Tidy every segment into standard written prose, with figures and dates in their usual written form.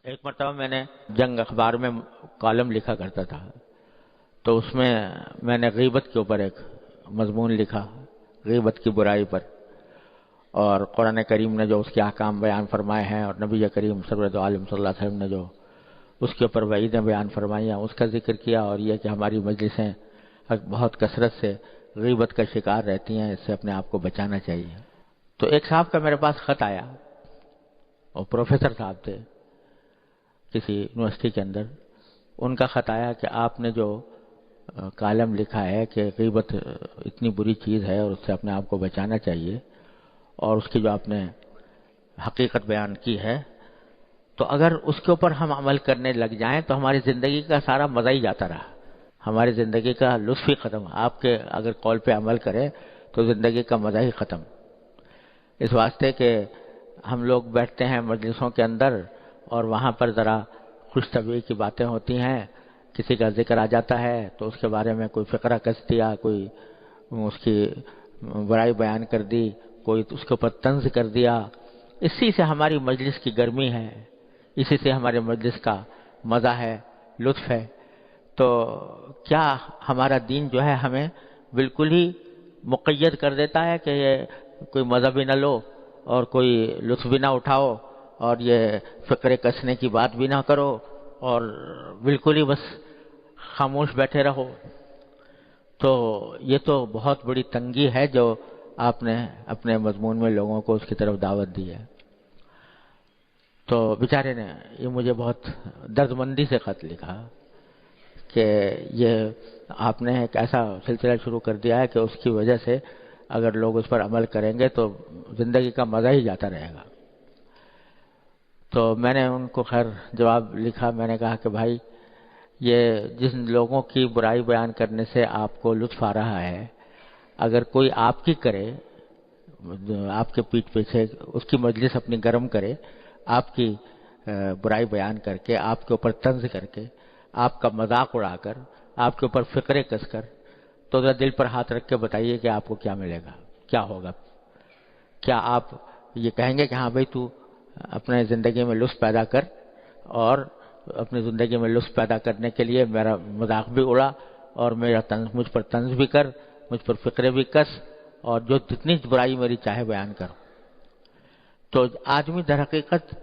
ایک مرتبہ میں نے جنگ اخبار میں کالم لکھا کرتا تھا، تو اس میں نے غیبت کے اوپر ایک مضمون لکھا، غیبت کی برائی پر، اور قرآن کریم نے جو اس کے احکام بیان فرمائے ہیں اور نبی کریم سرورت عالم صلی اللہ علیہ وسلم نے جو اس کے اوپر وعیدیں بیان فرمائی ہیں اس کا ذکر کیا، اور یہ کہ ہماری مجلسیں بہت کثرت سے غیبت کا شکار رہتی ہیں، اس سے اپنے آپ کو بچانا چاہیے۔ تو ایک صاحب کا میرے پاس خط آیا، اور پروفیسر صاحب تھے کسی یونیورسٹی کے اندر، ان کا خط آیا کہ آپ نے جو کالم لکھا ہے کہ غیبت اتنی بری چیز ہے اور اس سے اپنے آپ کو بچانا چاہیے، اور اس کی جو آپ نے حقیقت بیان کی ہے، تو اگر اس کے اوپر ہم عمل کرنے لگ جائیں تو ہماری زندگی کا سارا مزہ ہی جاتا رہا، ہماری زندگی کا لطف ہی ختم۔ آپ کے اگر قول پہ عمل کریں تو زندگی کا مزہ ہی ختم، اس واسطے کہ ہم لوگ بیٹھتے ہیں مجلسوں کے اندر اور وہاں پر ذرا خوش طبعی کی باتیں ہوتی ہیں، کسی کا ذکر آ جاتا ہے تو اس کے بارے میں کوئی فقرہ کس دیا، کوئی اس کی برائی بیان کر دی، کوئی اس کے اوپر طنز کر دیا، اسی سے ہماری مجلس کی گرمی ہے، اسی سے ہمارے مجلس کا مزہ ہے، لطف ہے۔ تو کیا ہمارا دین جو ہے ہمیں بالکل ہی مقید کر دیتا ہے کہ یہ کوئی مزہ بھی نہ لو اور کوئی لطف بھی نہ اٹھاؤ اور یہ فقرے کسنے کی بات بھی نہ کرو اور بالکل ہی بس خاموش بیٹھے رہو؟ تو یہ تو بہت بڑی تنگی ہے جو آپ نے اپنے مضمون میں لوگوں کو اس کی طرف دعوت دی ہے۔ تو بیچارے نے یہ مجھے بہت درد مندی سے خط لکھا کہ یہ آپ نے ایک ایسا سلسلہ شروع کر دیا ہے کہ اس کی وجہ سے اگر لوگ اس پر عمل کریں گے تو زندگی کا مزہ ہی جاتا رہے گا۔ تو میں نے ان کو خیر جواب لکھا، میں نے کہا کہ بھائی یہ جن لوگوں کی برائی بیان کرنے سے آپ کو لطف آ رہا ہے، اگر کوئی آپ کی کرے، آپ کے پیٹھ پیچھے اس کی مجلس اپنی گرم کرے، آپ کی برائی بیان کر کے، آپ کے اوپر طنز کر کے، آپ کا مذاق اڑا کر، آپ کے اوپر فقرے کس کر، تو ذرا دل پر ہاتھ رکھ کے بتائیے کہ آپ کو کیا ملے گا، کیا ہوگا؟ کیا آپ یہ کہیں گے کہ ہاں بھائی تو اپنے زندگی میں لطف پیدا کر، اور اپنی زندگی میں لطف پیدا کرنے کے لیے میرا مذاق بھی اڑا اور مجھ پر طنز بھی کر، مجھ پر فقرے بھی کس، اور جو جتنی برائی میری چاہے بیان کر؟ تو آدمی در حقیقت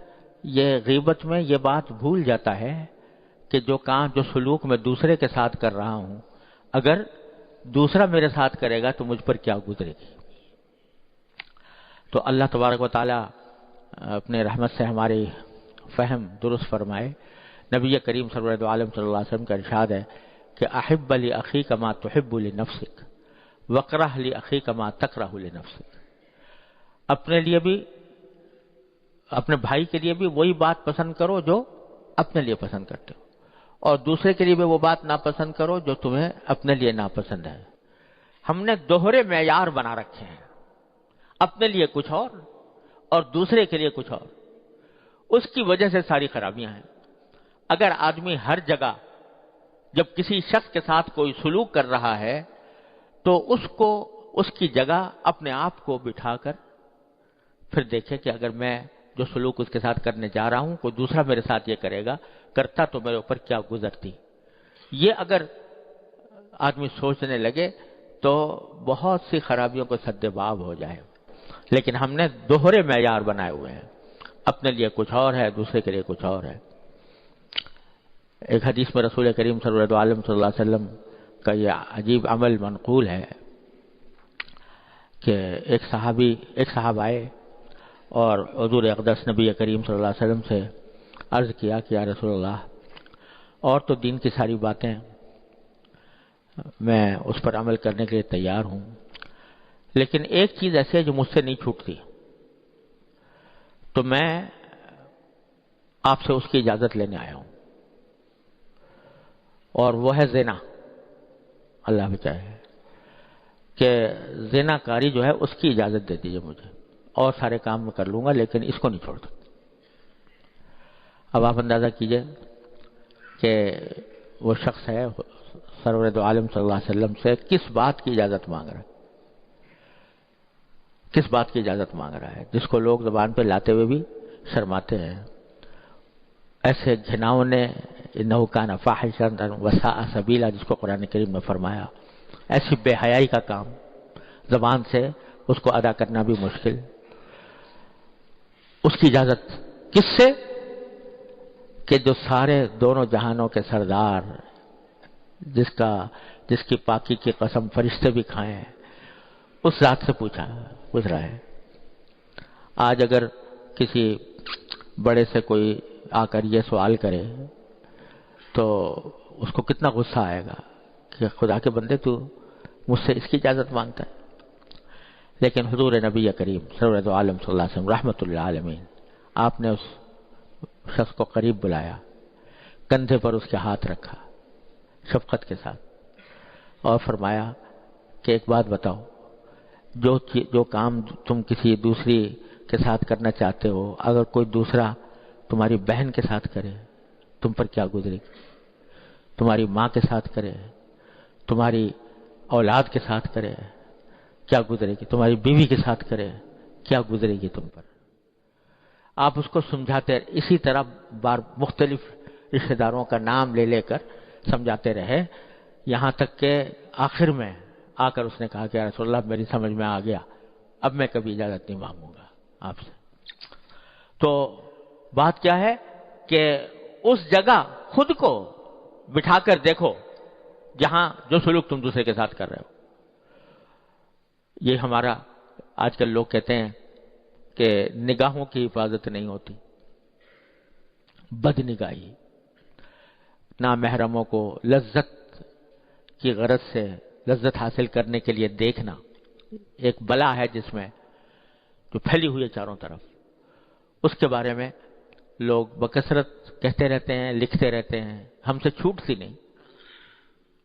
یہ غیبت میں یہ بات بھول جاتا ہے کہ جو کام جو سلوک میں دوسرے کے ساتھ کر رہا ہوں، اگر دوسرا میرے ساتھ کرے گا تو مجھ پر کیا گزرے گی۔ تو اللہ تبارک و تعالی اپنے رحمت سے ہماری فہم درست فرمائے۔ نبی کریم صلی اللہ علیہ وسلم کا ارشاد ہے کہ احب لاخیک ما تحب لنفسک واکرہ لاخیک ما تکرہ لنفسک، اپنے لیے بھی، اپنے بھائی کے لیے بھی وہی بات پسند کرو جو اپنے لیے پسند کرتے ہو، اور دوسرے کے لیے بھی وہ بات ناپسند کرو جو تمہیں اپنے لیے ناپسند ہے۔ ہم نے دوہرے معیار بنا رکھے ہیں، اپنے لیے کچھ اور دوسرے کے لیے کچھ اور، اس کی وجہ سے ساری خرابیاں ہیں۔ اگر آدمی ہر جگہ جب کسی شخص کے ساتھ کوئی سلوک کر رہا ہے تو اس کو اس کی جگہ اپنے آپ کو بٹھا کر پھر دیکھے کہ اگر میں جو سلوک اس کے ساتھ کرنے جا رہا ہوں کوئی دوسرا میرے ساتھ یہ کرتا تو میرے اوپر کیا گزرتی، یہ اگر آدمی سوچنے لگے تو بہت سی خرابیوں کو سد باب ہو جائے۔ لیکن ہم نے دوہرے معیار بنائے ہوئے ہیں، اپنے لیے کچھ اور ہے، دوسرے کے لیے کچھ اور ہے۔ ایک حدیث میں رسول کریم صلی اللہ علیہ وسلم کا یہ عجیب عمل منقول ہے کہ ایک صاحب آئے اور حضور اقدس نبی کریم صلی اللہ علیہ وسلم سے عرض کیا کہ یا رسول اللہ، اور تو دین کی ساری باتیں میں اس پر عمل کرنے کے لیے تیار ہوں، لیکن ایک چیز ایسی ہے جو مجھ سے نہیں چھوٹتی، تو میں آپ سے اس کی اجازت لینے آیا ہوں، اور وہ ہے زنا۔ اللہ بچائے کہ زنا کاری جو ہے اس کی اجازت دے دیجیے مجھے، اور سارے کام میں کر لوں گا لیکن اس کو نہیں چھوڑ سکتا۔ اب آپ اندازہ کیجئے کہ وہ شخص ہے سرور دو عالم صلی اللہ علیہ وسلم سے کس بات کی اجازت مانگ رہا ہے، کس بات کی اجازت مانگ رہا ہے، جس کو لوگ زبان پہ لاتے ہوئے بھی شرماتے ہیں۔ ایسے گھناؤنے انہ کان فاحشۃ وساء سبیلا جس کو قرآن کریم میں فرمایا، ایسی بے حیائی کا کام زبان سے اس کو ادا کرنا بھی مشکل، اس کی اجازت کس سے؟ کہ جو سارے دونوں جہانوں کے سردار، جس کی پاکی کی قسم فرشتے بھی کھائیں، اس ذات سے پوچھ رہا ہے۔ آج اگر کسی بڑے سے کوئی آ کر یہ سوال کرے تو اس کو کتنا غصہ آئے گا کہ خدا کے بندے تو مجھ سے اس کی اجازت مانگتا ہے۔ لیکن حضور نبی کریم سرورت عالم صلی اللہ علیہ وسلم رحمۃ اللہ عالمین، آپ نے اس شخص کو قریب بلایا، کندھے پر اس کے ہاتھ رکھا شفقت کے ساتھ، اور فرمایا کہ ایک بات بتاؤ، جو کام تم کسی دوسری کے ساتھ کرنا چاہتے ہو، اگر کوئی دوسرا تمہاری بہن کے ساتھ کرے تم پر کیا گزرے گی؟ تمہاری ماں کے ساتھ کرے، تمہاری اولاد کے ساتھ کرے کیا گزرے گی؟ تمہاری بیوی کے ساتھ کرے کیا گزرے گی تم پر؟ آپ اس کو سمجھاتے، اسی طرح بار مختلف رشتہ داروں کا نام لے کر سمجھاتے رہے، یہاں تک کہ آخر میں آ کر اس نے کہا کہ یا رسول اللہ میری سمجھ میں آ گیا، اب میں کبھی اجازت نہیں مانگوں گا آپ سے۔ تو بات کیا ہے کہ اس جگہ خود کو بٹھا کر دیکھو جہاں جو سلوک تم دوسرے کے ساتھ کر رہے ہو۔ یہ ہمارا آج کل لوگ کہتے ہیں کہ نگاہوں کی حفاظت نہیں ہوتی، بد نگاہی، نامحرموں کو لذت کی غرض سے لذت حاصل کرنے کے لیے دیکھنا ایک بلا ہے جس میں جو پھیلی ہوئی ہے چاروں طرف۔ اس کے بارے میں لوگ بکثرت کہتے رہتے ہیں، لکھتے رہتے ہیں، ہم سے چھوٹتی نہیں،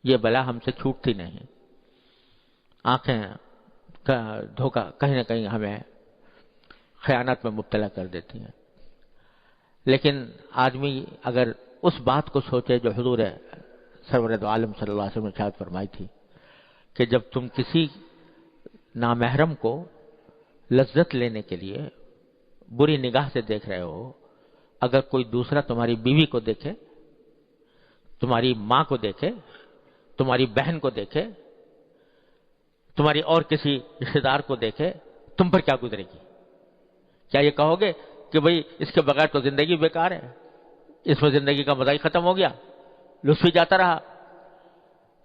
یہ بلا ہم سے چھوٹتی نہیں۔ آنکھیں کا دھوکہ کہیں نہ کہیں ہمیں خیانت میں مبتلا کر دیتی ہیں۔ لیکن آدمی اگر اس بات کو سوچے جو حضور سرورت عالم صلی اللہ علیہ وسلم نے ارشاد فرمائی تھی کہ جب تم کسی نامحرم کو لذت لینے کے لیے بری نگاہ سے دیکھ رہے ہو، اگر کوئی دوسرا تمہاری بیوی کو دیکھے، تمہاری ماں کو دیکھے، تمہاری بہن کو دیکھے، تمہاری اور کسی رشتہ دار کو دیکھے، تم پر کیا گزرے گی؟ کیا یہ کہو گے کہ بھئی اس کے بغیر تو زندگی بیکار ہے، اس میں زندگی کا مزہ ہی ختم ہو گیا، لطف ہی جاتا رہا؟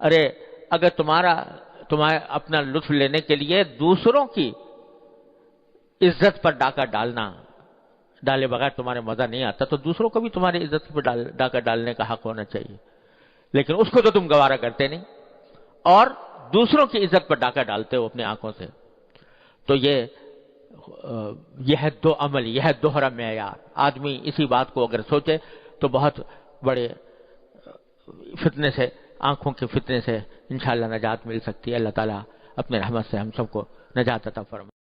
ارے اگر تمہیں اپنا لطف لینے کے لیے دوسروں کی عزت پر ڈاکہ ڈالے بغیر تمہارے مزہ نہیں آتا، تو دوسروں کو بھی تمہاری عزت پر ڈاکہ ڈالنے کا حق ہونا چاہیے، لیکن اس کو تو تم گوارا کرتے نہیں اور دوسروں کی عزت پر ڈاکہ ڈالتے ہو اپنی آنکھوں سے۔ تو یہ ہے دو عمل، یہ ہے دوہرا معیار۔ آدمی اسی بات کو اگر سوچے تو بہت بڑے فتنے سے، آنکھوں کے فتنے سے انشاءاللہ نجات مل سکتی ہے۔ اللہ تعالیٰ اپنے رحمت سے ہم سب کو نجات عطا فرمائے۔